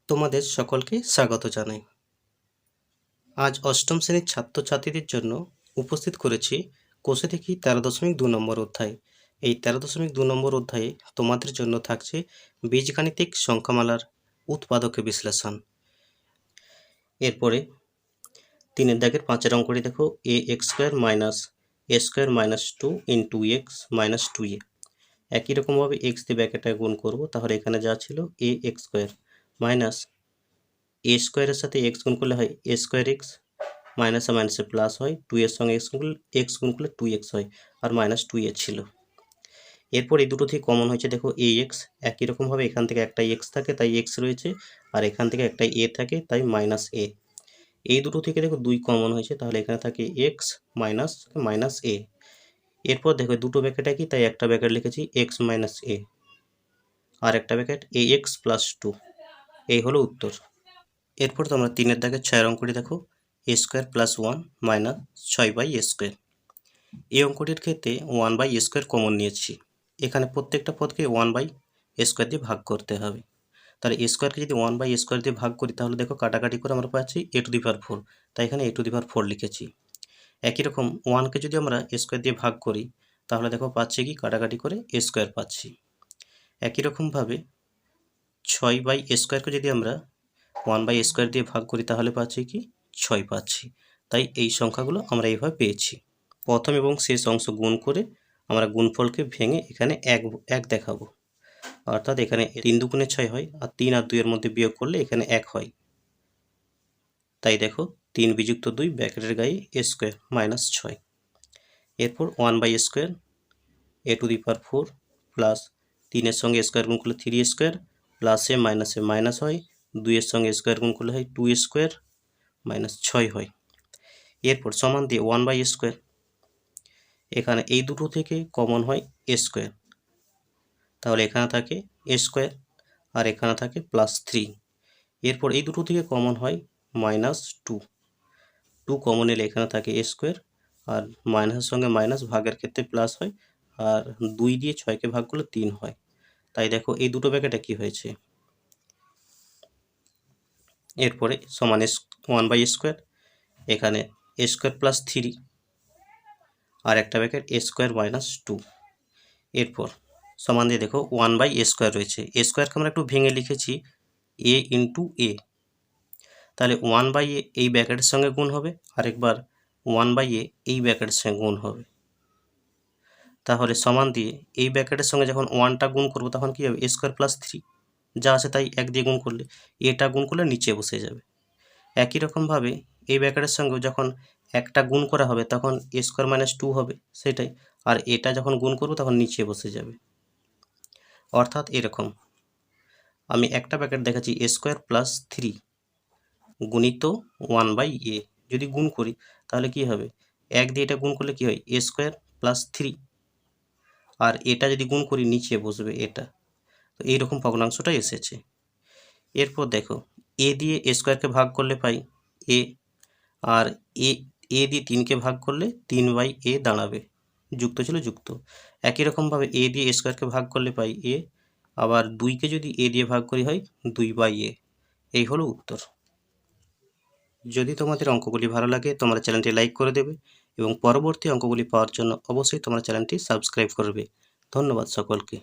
তোমাদের সকলকে স্বাগত জানাই। আজ অষ্টম শ্রেণীর ছাত্রছাত্রীদের জন্য উপস্থিত করেছি কোষে দেখি 13.2 নম্বর অধ্যায়। এই 13.2 নম্বর অধ্যায়ে তোমাদের জন্য থাকছে বীজগাণিতিক সংখ্যামালার উৎপাদকে বিশ্লেষণ। এরপরে 3 দাগের 5 অঙ্কটি দেখো, ax² - a² - 2 × x - 2a। একই রকমভাবে x দিয়ে ব্র্যাকেটে গুণ করব, তাহলে এখানে যা ছিল ax² - a² এর সাথে x গুণ করলে হয় a²x, মাইনাসে মাইনাসে প্লাস হয়, 2 এর সঙ্গে x গুণ করলে 2x হয়, আর -2a ছিল। এরপর এই দুটো থেকে কমন হয়েছে দেখো ax, একই রকমভাবে এখান থেকে একটা x থাকে তাই x রয়েছে, আর এখান থেকে একটা a থাকে তাই -a। এই দুটো থেকে দেখো 2 কমন হয়েছে, তাহলে এখানে থাকে x - a। এরপর দেখো দুটো ব্র্যাকেট একই তাই একটা ব্র্যাকেট লিখেছি x - a, আর একটা ব্র্যাকেট ax + 2। এই হলো উত্তর। এরপর তোমরা 3 দাগের 6 অঙ্কটি দেখো, a² + 1 - 6/a²। এই অঙ্কটির ক্ষেত্রে 1/a² কমন নিয়েছি। এখানে প্রত্যেকটা পদকে 1/a² দিয়ে ভাগ করতে হবে। তাহলে a²কে যদি 1/a² দিয়ে ভাগ করি, তাহলে দেখো কাটাকাটি করে আমরা পাচ্ছি a⁴, তাই এখানে a⁴ লিখেছি। একই রকম 1কে যদি আমরা a² দিয়ে ভাগ করি, তাহলে দেখো পাচ্ছি কি কাটাকাটি করে a² পাচ্ছি। একই রকমভাবে 6/a²কে যদি আমরা 1/a² দিয়ে ভাগ করি, তাহলে পাচ্ছি কি 6 পাচ্ছি। তাই এই সংখ্যাগুলো আমরা এইভাবে পেয়েছি। প্রথম এবং শেষ অংশ গুণ করে আমরা গুণফলকে ভেঙে এখানে 1 দেখাবো, অর্থাৎ এখানে 3 × 2 = 6 হয়, আর 3 আর 2 এর মধ্যে বিয়োগ করলে এখানে 1 হয়। তাই দেখো 3 বিযুক্ত 2 ব্র্যাকেটের গায়ে a² - 6। এরপর 1/a² a⁴ প্লাস 3 এর সঙ্গে স্কোয়ার গুণ করলে 3a², প্লাসে মাইনাসে মাইনাস হয়, 2 এর সঙ্গে স্কোয়ার গুণ করলে হয় 2a² - 6 হয়। এরপর সমান দিয়ে 1/a², এখানে এই দুটো থেকে কমন হয় a², তাহলে এখানে থাকে a², আর এখানে থাকে +3। এরপর এই দুটো থেকে কমন হয় -2, 2 কমন এলে এখানে থাকে a², আর মাইনাসের সঙ্গে মাইনাস ভাগের ক্ষেত্রে প্লাস হয়, আর 2 দিয়ে 6কে ভাগ করলে 3 হয়। তাই দেখো এই দুটো ব্র্যাকেটে কি হয়েছে। এরপরে সমান 1/a², এখানে a² + 3, আর একটা ব্র্যাকেট a² - 2। এরপর সমান দিয়ে দেখো 1/a² রয়েছে, a²কে আমরা একটু ভেঙে লিখেছি a × a, তাহলে 1/a এই ব্র্যাকেটের সঙ্গে গুণ হবে, আরেকবার 1/a এই ব্র্যাকেটের সঙ্গে গুণ হবে। তাহলে সমান দিয়ে এই ব্র্যাকেটের সঙ্গে যখন 1টা গুণ করব, তখন কি হবে a² + 3, যা আছে তাই 1 দিয়ে গুণ করলে, এটা গুণ করলে নিচে বসে যাবে। একই রকমভাবে এই ব্র্যাকেটের সঙ্গে যখন একটা গুণ করা হবে, তখন a² - 2 হবে, সেটাই, আর এটা যখন গুণ করব তখন নিচে বসে যাবে। অর্থাৎ এরকম আমি একটা ব্র্যাকেট দেখাচ্ছি a² + 3 গুণিত 1/a, যদি গুণ করি তাহলে কি হবে, 1 দিয়ে এটা গুণ করলে কি হয় a² + 3, আর এটা যদি গুণ করি নিচে বসবে এটা। তো এইরকম ভগ্নাংশটা এসেছে। এরপর দেখো a দিয়ে a²কে ভাগ করলে পাই a, আর a দিয়ে 3কে ভাগ করলে 3/a দাঁড়াবে, যুক্ত ছিল যুক্ত। একই রকমভাবে a দিয়ে a²কে ভাগ করলে পাই a, আবার 2কে যদি a দিয়ে ভাগ করি হয় 2/a। এই হলো উত্তর। যদি তোমাদের অঙ্কগুলি ভালো লাগে, তোমরা চ্যানেলটি লাইক করে দেবে, এবং পরবর্তী অঙ্কগুলি পাওয়ার জন্য অবশ্যই তোমরা চ্যানেলটি সাবস্ক্রাইব করবে। ধন্যবাদ সকলকে।